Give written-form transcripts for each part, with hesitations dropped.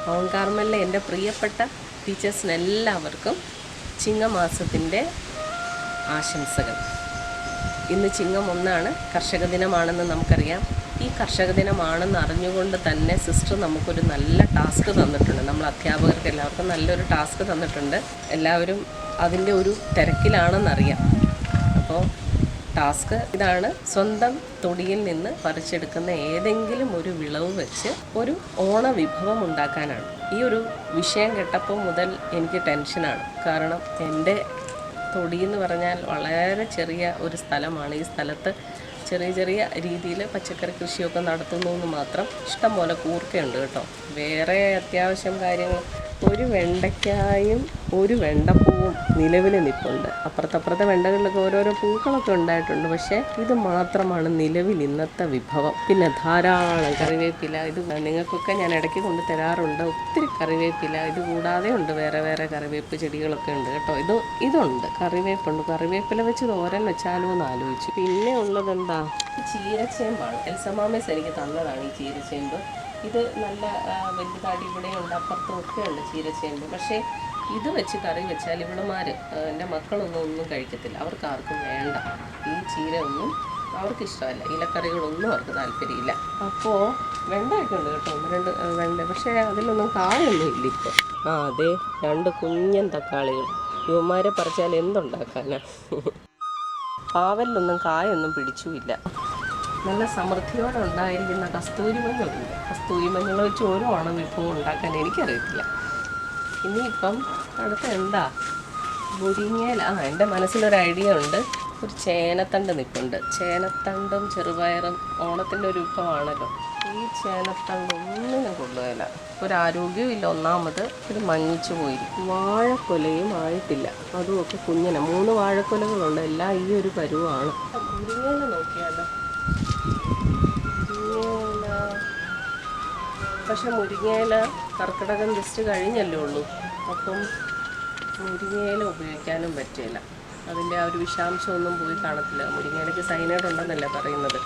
Mount കാർമലിലെ എൻ്റെ പ്രിയപ്പെട്ട ടീച്ചേഴ്സിനെല്ലാവർക്കും ചിങ്ങമാസത്തിൻ്റെ ആശംസകൾ. ഇന്ന് ചിങ്ങം 1 കർഷക ദിനമാണെന്ന് നമുക്കറിയാം. ഈ കർഷക ദിനമാണെന്ന് അറിഞ്ഞുകൊണ്ട് തന്നെ സിസ്റ്റർ നമുക്കൊരു നല്ല ടാസ്ക് തന്നിട്ടുണ്ട്. നമ്മൾ അധ്യാപകർക്ക് എല്ലാവർക്കും നല്ലൊരു ടാസ്ക് തന്നിട്ടുണ്ട്. എല്ലാവരും അതിൻ്റെ ഒരു തിരക്കിലാണെന്നറിയാം. അപ്പോൾ ടാസ്ക് ഇതാണ്: സ്വന്തം തൊടിയിൽ നിന്ന് പറിച്ചെടുക്കുന്ന ഏതെങ്കിലും ഒരു വിളവ് വെച്ച് ഒരു ഓണവിഭവം ഉണ്ടാക്കാനാണ്. ഈ ഒരു വിഷയം കേട്ടപ്പോൾ മുതൽ എനിക്ക് ടെൻഷനാണ്. കാരണം എൻ്റെ തൊടിയെന്ന് പറഞ്ഞാൽ വളരെ ചെറിയ ഒരു സ്ഥലമാണ്. ഈ സ്ഥലത്ത് ചെറിയ ചെറിയ രീതിയിൽ പച്ചക്കറി കൃഷിയൊക്കെ നടത്തുന്നു എന്ന് മാത്രം. ഇഷ്ടം പോലെ കൂർക്കയുണ്ട് കേട്ടോ. വേറെ അത്യാവശ്യം കാര്യങ്ങൾ, ഒരു വെണ്ടയ്ക്കായും ഒരു വെണ്ടപ്പൂവും നിലവിൽ നിൽപ്പുണ്ട്. അപ്പുറത്തെ വെണ്ടകളിലൊക്കെ ഓരോരോ പൂക്കളൊക്കെ ഉണ്ടായിട്ടുണ്ട്. പക്ഷേ ഇത് മാത്രമാണ് നിലവിൽ ഇന്നത്തെ വിഭവം. പിന്നെ ധാരാളം കറിവേപ്പില. ഇത് നിങ്ങൾക്കൊക്കെ ഞാൻ ഇടയ്ക്ക് കൊണ്ട് തരാറുണ്ട്. ഒത്തിരി കറിവേപ്പില. ഇത് കൂടാതെ ഉണ്ട് വേറെ കറിവേപ്പ് ചെടികളൊക്കെ ഉണ്ട് കേട്ടോ. ഇതുണ്ട്, കറിവേപ്പുണ്ട്. കറിവേപ്പില വെച്ച് തോരൻ വെച്ചാലോ എന്ന് ആലോചിച്ചു. പിന്നെ ഉള്ളതെന്താ, ചീരച്ചേമ്പാണ്. എൽസമാമേസ് എനിക്ക് തന്നതാണ് ഈ ചീരച്ചേമ്പ്. ഇത് നല്ല വലുതാടി ഇവിടെയുണ്ട്, അപ്പുറത്തൊക്കെ ഉണ്ട് ചീരച്ചേമ്പ്. പക്ഷേ ഇത് വെച്ച് കറി വെച്ചാൽ ഇവിടെമാർ, എൻ്റെ മക്കളൊന്നും കഴിക്കത്തില്ല. അവർക്ക് ആർക്കും വേണ്ട. ഈ ചീര ഒന്നും അവർക്ക് ഇഷ്ടമല്ല. ഇലക്കറികളൊന്നും അവർക്ക് താല്പര്യമില്ല. അപ്പോൾ വെണ്ടയൊക്കെ ഉണ്ട് കേട്ടോ, 1-2 വെണ്ട. പക്ഷേ അതിലൊന്നും കായൊന്നും ഇല്ല ഇപ്പോൾ. അതെ, 2 കുഞ്ഞൻ തക്കാളികൾ. ഇവന്മാരെ പറിച്ചാൽ എന്തുണ്ടാക്കാനാ? പാവലിലൊന്നും കായൊന്നും പിടിച്ചുമില്ല. നല്ല സമൃദ്ധിയോടെ ഉണ്ടായിരിക്കുന്ന കസ്തൂരി മഞ്ഞളുണ്ട്. കസ്തൂരി മഞ്ഞൾ വെച്ച് ഓരോ ഓണവിഭവം ഉണ്ടാക്കാൻ എനിക്കറിയത്തില്ല. ഇനിയിപ്പം അടുത്ത എന്താ, മുരിങ്ങയില. എൻ്റെ മനസ്സിലൊരു ഐഡിയ ഉണ്ട്. ഒരു ചേനത്തണ്ട് നിൽപ്പുണ്ട്. ചേനത്തണ്ടും ചെറുപയറും ഓണത്തിൻ്റെ ഒരു വിഭവമാണല്ലോ. ഈ ചേനത്തണ്ട് ഒന്നിനും കൊള്ളുകയില്ല. ഒരാരോഗ്യവും ഇല്ല. ഒന്നാമത് ഇത് മങ്ങിച്ചു പോയിരിക്കും. വാഴക്കൊലയും ആയിട്ടില്ല. അതുമൊക്കെ കുഞ്ഞിനെ 3 വാഴക്കൊലകളുണ്ട്. എല്ലാം ഈ ഒരു പരുവമാണ്. മുരിങ്ങയില നോക്കിയാലോ. പക്ഷെ മുരിങ്ങയില കർക്കിടകം ജസ്റ്റ് കഴിഞ്ഞല്ലേ ഉള്ളൂ. അപ്പം മുരിങ്ങയില ഉപയോഗിക്കാനും പറ്റില്ല. അതിൻ്റെ ആ ഒരു വിഷാംശമൊന്നും പോയി കാണത്തില്ല. മുരിങ്ങയിലയ്ക്ക് സൈനൈഡ് ഉണ്ടെന്നല്ലേ പറയുന്നത്.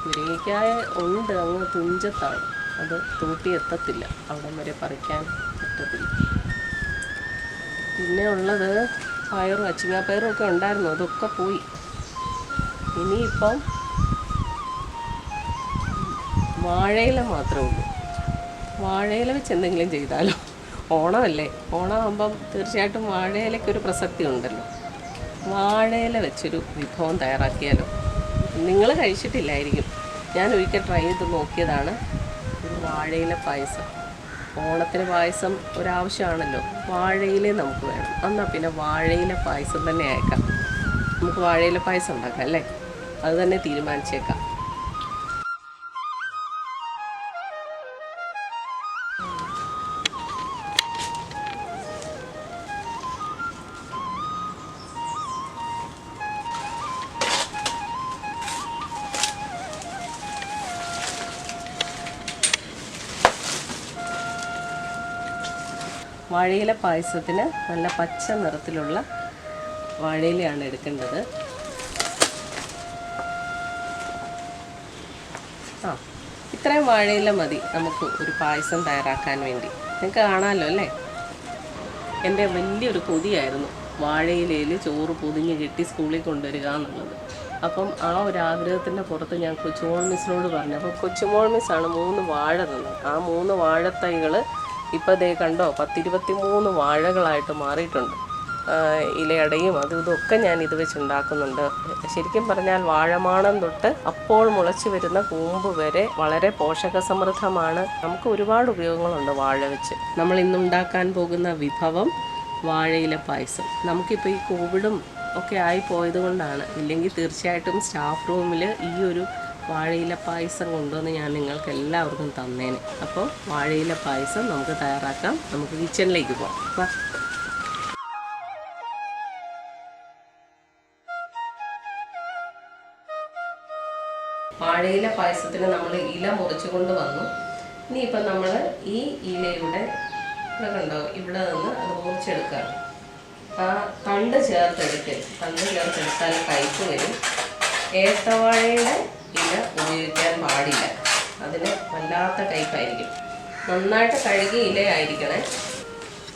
മുരിങ്ങയ്ക്കായ ഉണ്ട്, അങ്ങ് തുഞ്ചത്താണ്. അത് തൂട്ടി എത്തത്തില്ല, അവിടം വരെ പറിക്കാൻ പറ്റത്തില്ല. പിന്നെ ഉള്ളത് പയറും അച്ചിങ്ങാപ്പയറും ഒക്കെ ഉണ്ടായിരുന്നു. അതൊക്കെ പോയി. ഇനിയിപ്പം വാഴയില മാത്രമേ ഉള്ളൂ. വാഴയില വെച്ച് എന്തെങ്കിലും ചെയ്താലോ? ഓണമല്ലേ, ഓണമാകുമ്പം തീർച്ചയായിട്ടും വാഴയിലയ്ക്കൊരു പ്രസക്തി ഉണ്ടല്ലോ. വാഴയില വെച്ചൊരു വിഭവം തയ്യാറാക്കിയാലോ? നിങ്ങൾ കഴിച്ചിട്ടില്ലായിരിക്കും. ഞാൻ ഒരിക്കൽ ട്രൈ ചെയ്ത് നോക്കിയതാണ്. ഒരു വാഴയില പായസം. ഓണത്തിന് പായസം ഒരാവശ്യമാണല്ലോ. വാഴയില നമുക്ക് വേണം. എന്നാൽ പിന്നെ വാഴയില പായസം തന്നെ അയക്കാം. നമുക്ക് വാഴയില പായസം ഉണ്ടാക്കാം അല്ലേ? അത് തന്നെ തീരുമാനിച്ചേക്കാം. വാഴയില പായസത്തിന് നല്ല പച്ച നിറത്തിലുള്ള വാഴയിലയാണ് എടുക്കേണ്ടത്. ഇത്രയും വാഴയില മതി നമുക്ക് ഒരു പായസം തയ്യാറാക്കാൻ വേണ്ടി. നിങ്ങൾക്ക് കാണാമല്ലോ അല്ലേ? എൻ്റെ വലിയൊരു കൊതിയായിരുന്നു വാഴയിലയിൽ ചോറ് പൊതിഞ്ഞ് കെട്ടി സ്കൂളിൽ കൊണ്ടുവരിക എന്നുള്ളത്. അപ്പം ആ ഒരു ആഗ്രഹത്തിൻ്റെ പുറത്ത് ഞാൻ കൊച്ചുമോൾ മിസ്സിനോട് പറഞ്ഞു. അപ്പോൾ കൊച്ചുമോൾ മിസ്സാണ് 3 വാഴ തന്നത്. ആ 3 വാഴത്തൈകൾ ഇപ്പോൾ ദേ കണ്ടോ, 10-23 വാഴകളായിട്ട് മാറിയിട്ടുണ്ട്. ഇലയടയും അതും ഇതൊക്കെ ഞാൻ ഇത് വെച്ചുണ്ടാക്കുന്നുണ്ട്. ശരിക്കും പറഞ്ഞാൽ വാഴമാണം തൊട്ട് അപ്പോൾ മുളച്ച് വരുന്ന കൂമ്പ് വരെ വളരെ പോഷകസമൃദ്ധമാണ്. നമുക്ക് ഒരുപാട് ഉപയോഗങ്ങളുണ്ട് വാഴ വെച്ച്. നമ്മൾ ഇന്നുണ്ടാക്കാൻ പോകുന്ന വിഭവം വാഴയില പായസം. നമുക്കിപ്പോൾ ഈ കോവിഡും ഒക്കെ ആയി പോയത് കൊണ്ടാണ്. ഇല്ലെങ്കിൽ തീർച്ചയായിട്ടും സ്റ്റാഫ് റൂമിൽ ഈ ഒരു വാഴയില പായസം കൊണ്ടുവന്ന് ഞാൻ നിങ്ങൾക്ക് എല്ലാവർക്കും തന്നേനെ. അപ്പോൾ വാഴയില പായസം നമുക്ക് തയ്യാറാക്കാം. നമുക്ക് കിച്ചണിലേക്ക് പോകാം. വാഴയില പായസത്തിന് നമ്മൾ ഇല മുറിച്ച് കൊണ്ട് വന്നു. ഇനിയിപ്പം നമ്മൾ ഈ ഇലയുടെ കണ്ടോ, ഇവിടെ നിന്ന് അത് മുറിച്ചെടുക്കുകയാണ്. ആ തണ്ട് ചേർത്തെടുക്കരുത്. തണ്ട് ചേർത്തെടുത്താൽ കയ്പ്പ് വരും. ഏത്തവാഴയുടെ ഇല ഉപയോഗിക്കാൻ പാടില്ല. അതിന് വല്ലാത്ത കയ്പ്പായിരിക്കും. നന്നായിട്ട് കഴുകി ഇലയായിരിക്കണേ.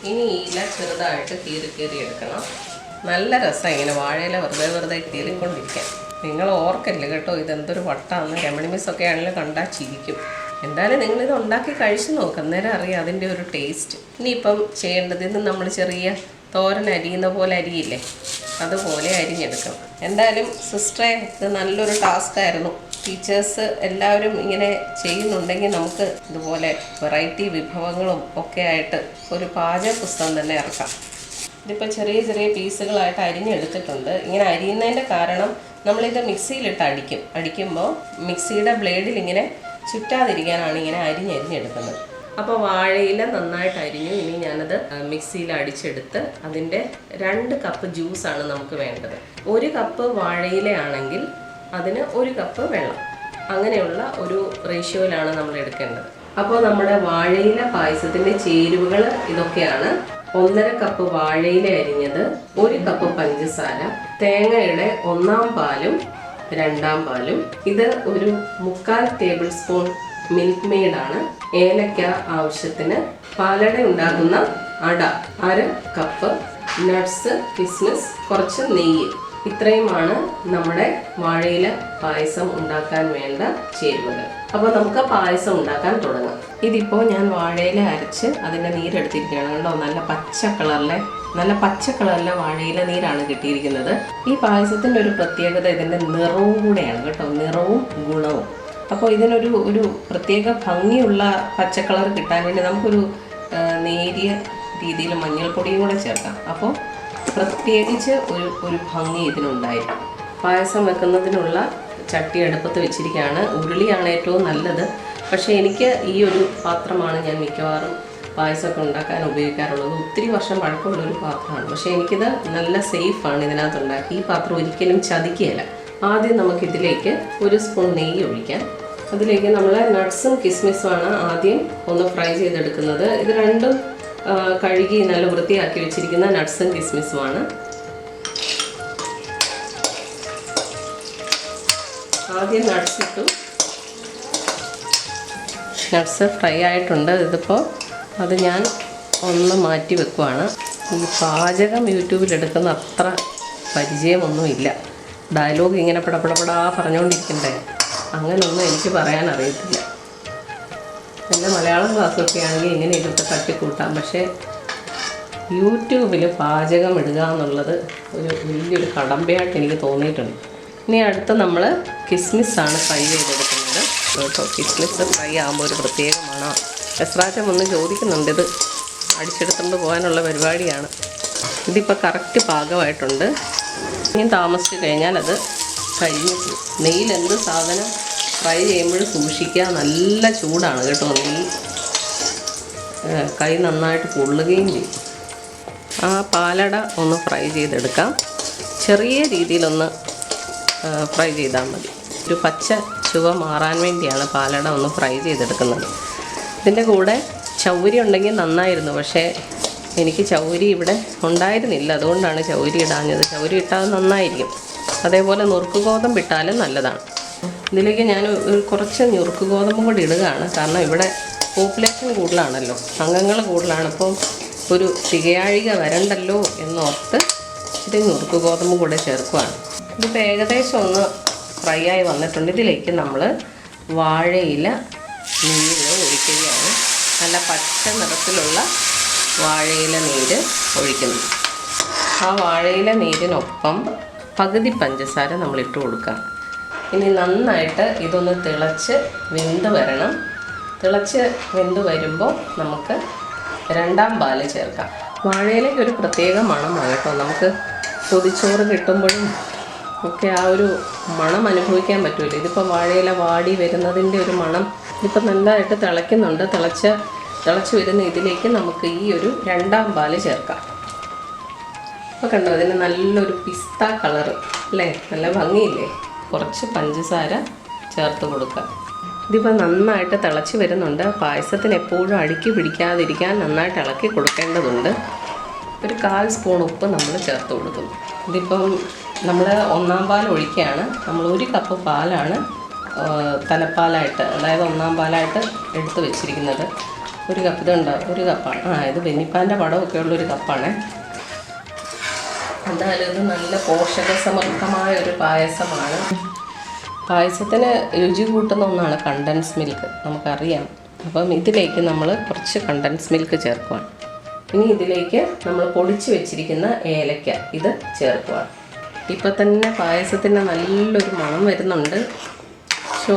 ഇനി ഇല ചെറുതായിട്ട് കീറി എടുക്കണം. നല്ല രസം ഇങ്ങനെ വാഴയില വെറുതെ കീറിക്കൊണ്ടിരിക്കാൻ. നിങ്ങൾ ഓർക്കല്ലേ കേട്ടോ, ഇതെന്തൊരു വട്ടാന്ന്. രമണി മിസ്സൊക്കെ ആണെങ്കിലും കണ്ടാൽ ചിരിക്കും. എന്തായാലും നിങ്ങളിത് ഉണ്ടാക്കി കഴിച്ച് നോക്ക്, അന്നേരം അറിയാം അതിൻ്റെ ഒരു ടേസ്റ്റ്. ഇനിയിപ്പം ചെയ്യേണ്ടത്, ഇത് നമ്മൾ ചെറിയ തോരൻ അരിയുന്ന പോലെ അരിയില്ലേ, അതുപോലെ അരിഞ്ഞെടുക്കണം. എന്തായാലും സിസ്റ്ററെ ഇത് നല്ലൊരു ടാസ്ക്കായിരുന്നു. ടീച്ചേഴ്സ് എല്ലാവരും ഇങ്ങനെ ചെയ്യുന്നുണ്ടെങ്കിൽ നമുക്ക് ഇതുപോലെ വെറൈറ്റി വിഭവങ്ങളും ഒക്കെ ആയിട്ട് ഒരു പാചക പുസ്തകം തന്നെ ഇറക്കാം. ഇതിപ്പോൾ ചെറിയ പീസുകളായിട്ട് അരിഞ്ഞെടുത്തിട്ടുണ്ട്. ഇങ്ങനെ അരിയുന്നതിൻ്റെ കാരണം നമ്മളിത് മിക്സിയിലിട്ട് അടിക്കുമ്പോൾ മിക്സിയുടെ ബ്ലേഡിൽ ഇങ്ങനെ ചുറ്റാതിരിക്കാനാണ് ഇങ്ങനെ അരിഞ്ഞെടുക്കുന്നത്. അപ്പോൾ വാഴയില നന്നായിട്ട് അരിഞ്ഞു. ഇനി ഞാനത് മിക്സിയിൽ അടിച്ചെടുത്ത് അതിൻ്റെ 2 കപ്പ് ജ്യൂസാണ് നമുക്ക് വേണ്ടത്. 1 കപ്പ് വാഴയിലയാണെങ്കിൽ അതിന് 1 കപ്പ് വെള്ളം, അങ്ങനെയുള്ള ഒരു റേഷ്യോയിലാണ് നമ്മൾ എടുക്കേണ്ടത്. അപ്പോൾ നമ്മുടെ വാഴയില പായസത്തിൻ്റെ ചേരുവകൾ ഇതൊക്കെയാണ്: 1.5 കപ്പ് വാഴയില അരിഞ്ഞത്, 1 കപ്പ് പഞ്ചസാര, തേങ്ങയുടെ 1/4 പാലും 2/2 പാലും, ഇത് ഒരു 3/4 ടേബിൾ സ്പൂൺ മിൽക്ക് മെയ്ഡാണ്, ഏലക്ക ആവശ്യത്തിന്, പാലട ഉണ്ടാക്കുന്ന അട 1/2 കപ്പ്, നട്ട്സ്, കിസ്മിസ്, കുറച്ച് നെയ്യ്. ഇത്രയുമാണ് നമ്മുടെ വാഴയില പായസം ഉണ്ടാക്കാൻ വേണ്ട ചേരുവകൾ. അപ്പോൾ നമുക്ക് പായസം ഉണ്ടാക്കാൻ തുടങ്ങാം. ഇതിപ്പോൾ ഞാൻ വാഴയില അരച്ച് അതിൻ്റെ നീരെടുത്തിരിക്കുകയാണ്. കണ്ടോ, നല്ല പച്ച കളറിലെ വാഴയില നീരാണ് കിട്ടിയിരിക്കുന്നത്. ഈ പായസത്തിൻ്റെ ഒരു പ്രത്യേകത ഇതിൻ്റെ നിറവും കൂടെയാണ് കേട്ടോ, നിറവും ഗുണവും. അപ്പോൾ ഒരു പ്രത്യേക ഭംഗിയുള്ള പച്ചക്കളർ കിട്ടാൻ വേണ്ടി നമുക്കൊരു നേരിയ രീതിയിൽ മഞ്ഞൾപ്പൊടിയും കൂടെ ചേർക്കാം. അപ്പോൾ പ്രത്യേകിച്ച് ഒരു ഭംഗി ഇതിനുണ്ടായിരിക്കും. പായസം വെക്കുന്നതിനുള്ള ചട്ടി അടുപ്പത്ത് വെച്ചിരിക്കുകയാണ്. ഉരുളിയാണ് ഏറ്റവും നല്ലത്. പക്ഷേ എനിക്ക് ഈ ഒരു പാത്രമാണ് ഞാൻ മിക്കവാറും പായസമൊക്കെ ഉണ്ടാക്കാൻ ഉപയോഗിക്കാറുള്ളത്. ഒത്തിരി വർഷം പഴക്കമുള്ളൊരു പാത്രമാണ്. പക്ഷേ എനിക്കിത് നല്ല സേഫാണ് ഇതിനകത്തുണ്ടാക്കി. ഈ പാത്രം ഒരിക്കലും ചതിക്കുകയില്ല. ആദ്യം നമുക്കിതിലേക്ക് 1 സ്പൂൺ നെയ്യ് ഒഴിക്കാം. അതിലേക്ക് നമ്മൾ നട്ട്സും കിസ്മിസുമാണ് ആദ്യം ഒന്ന് ഫ്രൈ ചെയ്തെടുക്കുന്നത്. ഇത് രണ്ടും കഴുകി നല്ല വൃത്തിയാക്കി വെച്ചിരിക്കുന്ന നട്ട്സും കിസ്മിസുമാണ്. ആദ്യം നട്ട്സ് ഇട്ടു. നട്ട്സ് ഫ്രൈ ആയിട്ടുണ്ട്. ഇതിപ്പോൾ അത് ഞാൻ ഒന്ന് മാറ്റി വെക്കുവാണ്. ഈ പാചകം യൂട്യൂബിലെടുക്കുന്ന അത്ര പരിചയമൊന്നുമില്ല. ഡയലോഗ് ഇങ്ങനെ പടപടപടാ പറഞ്ഞുകൊണ്ടിരിക്കണ്ടേ, അങ്ങനെയൊന്നും എനിക്ക് പറയാൻ അറിയത്തില്ല. എൻ്റെ മലയാളം ക്ലാസ്സൊക്കെ ആണെങ്കിൽ ഇങ്ങനെ ഇതൊക്കെ തട്ടിക്കൂട്ടാം. പക്ഷേ യൂട്യൂബിൽ പാചകം ഇടുക എന്നുള്ളത് ഒരു വലിയൊരു കടമ്പയായിട്ട് എനിക്ക് തോന്നിയിട്ടുണ്ട്. ഇനി അടുത്ത് നമ്മൾ കിസ്മിസാണ് ഫ്രൈ ചെയ്തെടുക്കുന്നത് കേട്ടോ. കിസ്മിസ് ഫ്രൈ ആകുമ്പോൾ ഒരു പ്രത്യേകമാണ്. എസ്രാറ്റം ഒന്ന് ചോദിക്കുന്നുണ്ട്, ഇത് അടിച്ചെടുത്തുകൊണ്ട് പോകാനുള്ള പരിപാടിയാണ്. ഇതിപ്പോൾ കറക്റ്റ് പാകമായിട്ടുണ്ട്. ഇനി താമസിച്ച് കഴിഞ്ഞാൽ അത് കഴിഞ്ഞു. നെയ്യിൽ എന്ത് സാധനം ഫ്രൈ ചെയ്യുമ്പോഴും സൂക്ഷിക്കുക, നല്ല ചൂടാണ് കേട്ടോ. നെയ്യ് കൈ നന്നായിട്ട് പൊള്ളുകയും ചെയ്യും. ആ പാലട ഒന്ന് ഫ്രൈ ചെയ്തെടുക്കാം. ചെറിയ രീതിയിലൊന്ന് ഫ്രൈ ചെയ്താൽ മതി. ഒരു പച്ച ചുവ മാറാൻ വേണ്ടിയാണ് പാലട ഒന്ന് ഫ്രൈ ചെയ്തെടുക്കുന്നത്. ഇതിൻ്റെ കൂടെ ചൗരി ഉണ്ടെങ്കിൽ നന്നായിരുന്നു. പക്ഷേ എനിക്ക് ചൗരി ഇവിടെ ഉണ്ടായിരുന്നില്ല, അതുകൊണ്ടാണ് ചൗരി ഇടാഞ്ഞത്. ചൗരി ഇട്ടാൽ നന്നായിരിക്കും. അതേപോലെ നുറുക്ക് ഗോതമ്പ് ഇട്ടാലും നല്ലതാണ്. ഇതിലേക്ക് ഞാൻ കുറച്ച് നുറുക്ക് ഗോതമ്പും കൂടി ഇടുകയാണ്. കാരണം ഇവിടെ പോപ്പുലേഷൻ കൂടുതലാണല്ലോ, അംഗങ്ങൾ കൂടുതലാണ്. അപ്പം ഒരു തികയാഴിക വരണ്ടല്ലോ എന്നോർത്ത് ഇച്ചിരി നുറുക്ക് ഗോതമ്പും കൂടെ ചേർക്കുകയാണ്. ഇതിപ്പോൾ ഏകദേശം ഒന്ന് ഫ്രൈ ആയി വന്നിട്ടുണ്ട്. ഇതിലേക്ക് നമ്മൾ വാഴയില നീര് ഒഴിക്കുകയാണ്. നല്ല പച്ച നിറത്തിലുള്ള വാഴയില നീര് ഒഴിക്കുന്നു. ആ വാഴയില നീരിനൊപ്പം പകുതി പഞ്ചസാര നമ്മൾ ഇട്ട് കൊടുക്കാം. ഇനി നന്നായിട്ട് ഇതൊന്ന് തിളച്ച് വെന്ത് വരണം. തിളച്ച് വെന്ത് വരുമ്പോൾ നമുക്ക് 2/2 പാല് ചേർക്കാം. വാഴയിലേക്ക് ഒരു പ്രത്യേക മണമാണ് കേട്ടോ. നമുക്ക് പൊതിച്ചോറ് കിട്ടുമ്പോഴും ഒക്കെ ആ ഒരു മണം അനുഭവിക്കാൻ പറ്റുമല്ലോ. ഇതിപ്പോൾ വാഴയില വാടി വരുന്നതിൻ്റെ ഒരു മണം. ഇതിപ്പോൾ നല്ലതായിട്ട് തിളയ്ക്കുന്നുണ്ട്. തിളച്ച് വരുന്ന ഇതിലേക്ക് നമുക്ക് ഈ ഒരു 2/2 പാല് ചേർക്കാം. അപ്പോൾ കണ്ടോ, അതിന് നല്ലൊരു പിസ്ത കളറ് അല്ലേ, നല്ല ഭംഗിയില്ലേ. കുറച്ച് പഞ്ചസാര ചേർത്ത് കൊടുക്കുക. ഇതിപ്പോൾ നന്നായിട്ട് തിളച്ച് വരുന്നുണ്ട്. പായസത്തിന് എപ്പോഴും അടുക്കി പിടിക്കാതിരിക്കാൻ നന്നായിട്ട് ഇളക്കി കൊടുക്കേണ്ടതുണ്ട്. ഒരു 1/4 സ്പൂൺ ഉപ്പ് നമ്മൾ ചേർത്ത് കൊടുക്കും. ഇതിപ്പം നമ്മൾ 1/4 പാൽ ഒഴിക്കുകയാണ്. നമ്മൾ 1 കപ്പ് പാലാണ് തലപ്പാലായിട്ട്, അതായത് 1/4 പാലായിട്ട് എടുത്ത് വെച്ചിരിക്കുന്നത്. ഒരു കപ്പ് ഇതുണ്ടാവും, ഒരു കപ്പാണ്. ഇത് ബെന്നിപ്പാൻ്റെ പടമൊക്കെ ഉള്ളൊരു കപ്പാണ്. എന്തായാലും ഇത് നല്ല പോഷകസമൃദ്ധമായ ഒരു പായസമാണ്. പായസത്തിന് രുചി കൂട്ടുന്ന ഒന്നാണ് കണ്ടൻസ് മിൽക്ക്, നമുക്കറിയാം. അപ്പം ഇതിലേക്ക് നമ്മൾ കുറച്ച് കണ്ടൻസ് മിൽക്ക് ചേർക്കുവാണ്. ഇനി ഇതിലേക്ക് നമ്മൾ പൊടിച്ച് വെച്ചിരിക്കുന്ന ഏലക്ക ഇത് ചേർക്കുവാണ്. ഇപ്പം തന്നെ പായസത്തിന് നല്ലൊരു മണം വരുന്നുണ്ട്.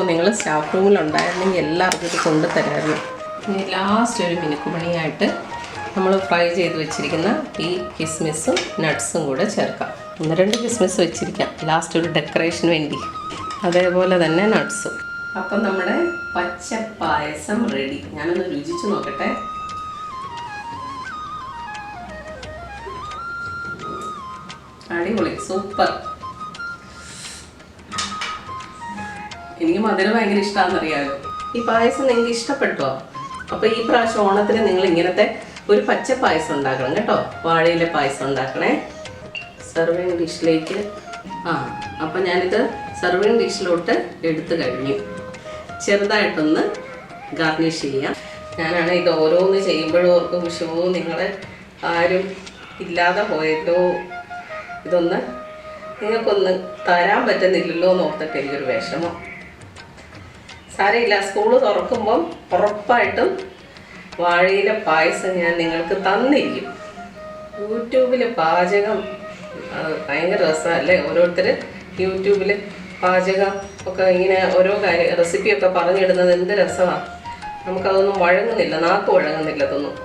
നിങ്ങൾ സ്റ്റാഫ് റൂമിലുണ്ടായിരുന്നെങ്കിൽ എല്ലാവർക്കും ഇത് കൊണ്ടുതരായിരുന്നു. ഇനി ലാസ്റ്റ് ഒരു മിനുക്കുമണിയായിട്ട് നമ്മൾ ഫ്രൈ ചെയ്ത് വെച്ചിരിക്കുന്ന ഈ കിസ്മിസും നട്ട്സും കൂടെ ചേർക്കാം. 1-2 കിസ്മിസ് വെച്ചിരിക്കാം ലാസ്റ്റ് ഒരു ഡെക്കറേഷന് വേണ്ടി. അതേപോലെ തന്നെ നട്ട്സും. അപ്പം നമ്മുടെ പച്ച പായസം റെഡി. ഞാനൊന്ന് രുചിച്ച് നോക്കട്ടെ. അടിപൊളി, സൂപ്പർ. എനിക്ക് മധുരം ഭയങ്കര ഇഷ്ടമാണെന്നറിയാമല്ലോ. ഈ പായസം നിങ്ങൾക്ക് ഇഷ്ടപ്പെട്ടോ? അപ്പോൾ ഈ പ്രാവശ്യം ഓണത്തിന് നിങ്ങൾ ഇങ്ങനത്തെ ഒരു പച്ച പായസം ഉണ്ടാക്കണം കേട്ടോ. വാഴയിലെ പായസം ഉണ്ടാക്കണേ. സെർവിങ് ഡിഷിലേക്ക് അപ്പം ഞാനിത് സെർവിങ് ഡിഷിലോട്ട് എടുത്തു കഴിഞ്ഞു. ചെറുതായിട്ടൊന്ന് ഗാർണിഷ് ചെയ്യാം. ഞാനാണ് ഇത് ഓരോന്ന് ചെയ്യുമ്പോഴും ഓർക്കും, നിങ്ങളെ ആരും ഇല്ലാതെ പോയല്ലോ, ഇതൊന്ന് നിങ്ങൾക്കൊന്ന് തരാൻ പറ്റുന്നില്ലല്ലോ എന്ന് ഓർത്തിട്ട് എനിക്കൊരു വിഷമം. സാരമില്ല, സ്കൂള് തുറക്കുമ്പം ഉറപ്പായിട്ടും വാഴയിലെ പായസം ഞാൻ നിങ്ങൾക്ക് തന്നിരിക്കും. യൂട്യൂബിൽ പാചകം ഭയങ്കര രസമല്ലേ? ഓരോരുത്തർ യൂട്യൂബിൽ പാചകം ഒക്കെ ഇങ്ങനെ ഓരോ റെസിപ്പിയൊക്കെ പറഞ്ഞിടുന്നത് എന്ത് രസമാണ്. നമുക്കതൊന്നും വഴങ്ങുന്നില്ല, നാക്ക് വഴങ്ങുന്നില്ല അതൊന്നും.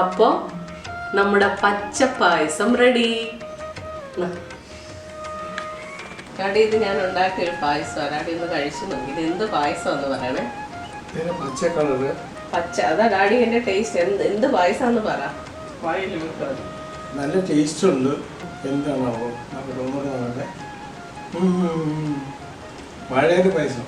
അപ്പോൾ നമ്മുടെ പച്ച പായസം റെഡി. ഡാഡി, ഇത് ഞാൻ ഉണ്ടാക്കിയൊരു പായസമാണ്. ഡാഡി ഒന്ന് കഴിച്ചു നോക്കി. ഇത് എന്ത് പായസം എന്ന് പറയണേ? പച്ച കളറ്. പച്ച, അതാ ഡാഡി എൻ്റെ ടേസ്റ്റ്. എന്ത് പായസമാണെന്ന് പറ. നല്ല ടേസ്റ്റ് ഉണ്ട്. എന്താണാവോ വാഴയുടെ പായസം.